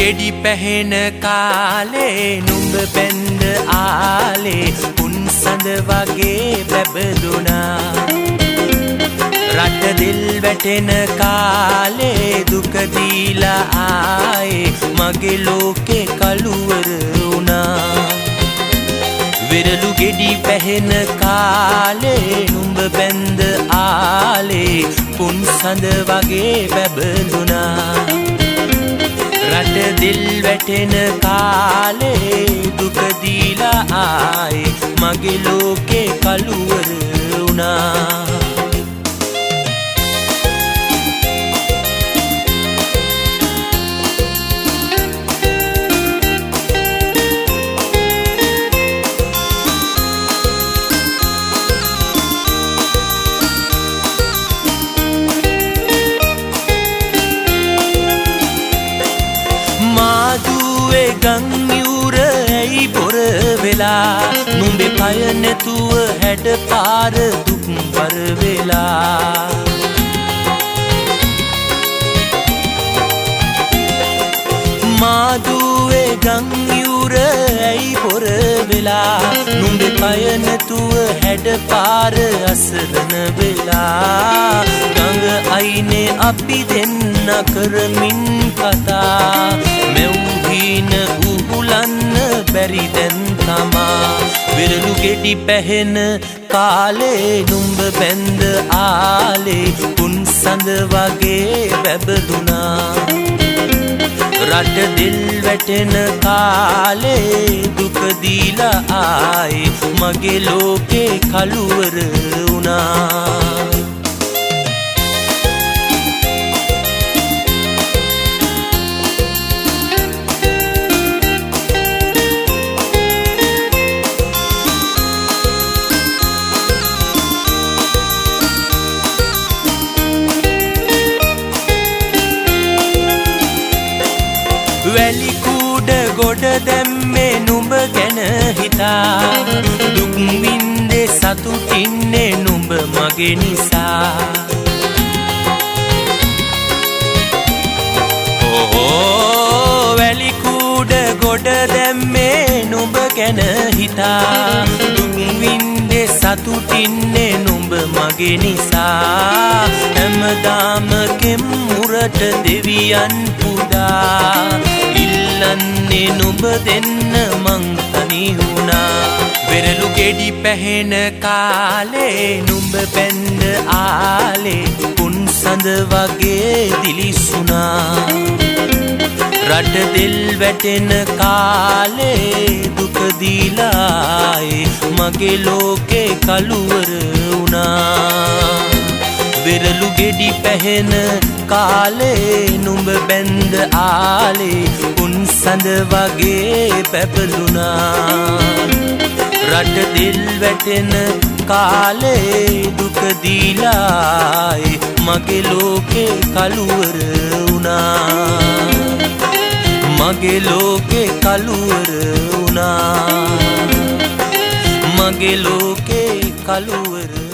ගෙඩි පැහෙන කාලේ නුඹ බැන්ද ආලේ උන් සඳ වගේ බැබළුණා රට දිල් වැටෙන කාලේ දුක දීලා ආයේ මගේ ලෝකේ කළුවර වුණා විරලු ගෙඩි පැහෙන කාලේ නුඹ බැන්ද ආලේ උන් සඳ වගේ බැබළුණා රට දිල් වැටෙන කාලේ දුක දීලා ආයේ මගේ ලෝකේ කළුවර වුණා මාදුවේ ගංයුර ඇයි බොර වෙලා නුඹේ පය නැතුව හැඩ පාර දුක්වර වෙලා මාදුවේ ගංයුර ඇයි බොර වෙලා නුඹේ පය නැතුව හැඩ පාර අසරණ වෙලා ගඟ අයිනේ අපි දෙන්න කරමින් කතා මෙව්හීන උහුලන්න බැරි දැන් තමා විරලු ගෙඩි පැහෙන කාලේ නුඹ බැන්ද ආලේ උන් සඳ වගේ බැබළුණා රට දිල් වැටෙන කාලේ දුක දීලා ආයේ මගේ ලෝකේ කළුවර වුණා වැලි කුඩ ගොඩ දැම්මේ නුඹ ගැන හිතා දුක් වින්දේ සතුටින්නේ නුඹ මගේ නිසා වැලි කුඩ ගොඩ දැම්මේ නුඹ ගැන හිතා දුක් වින්දේ සතුටින්නේ නුඹ මගේ නිසා හැමදාම කෙම්මුරට දෙවියන් පුදා ඉල්ලන්නේ නුඹ දෙන්න මං තනි වුණා වෙරළු ගෙඩි පැහෙන කාලේ නුඹ බැන්ද ආලේ උන් සඳ වගේ දිලිසුණා රට දිල් වැටෙන කාලේ දුක දීලා ආයේ මගේ ලෝකේ කළුවර වුණා විරලු ගෙඩි පැහෙන කාලේ නුඹ බැන්ද ආලේ උන් සඳ වගේ බැබළුණා රට දිල් වැටෙන කාලේ දුක දීලා ආයේ මගේ ලෝකේ කළුවර වුණා මගේ ලෝකේ කළුවර වුණා මගේ ලෝකේ කළුවර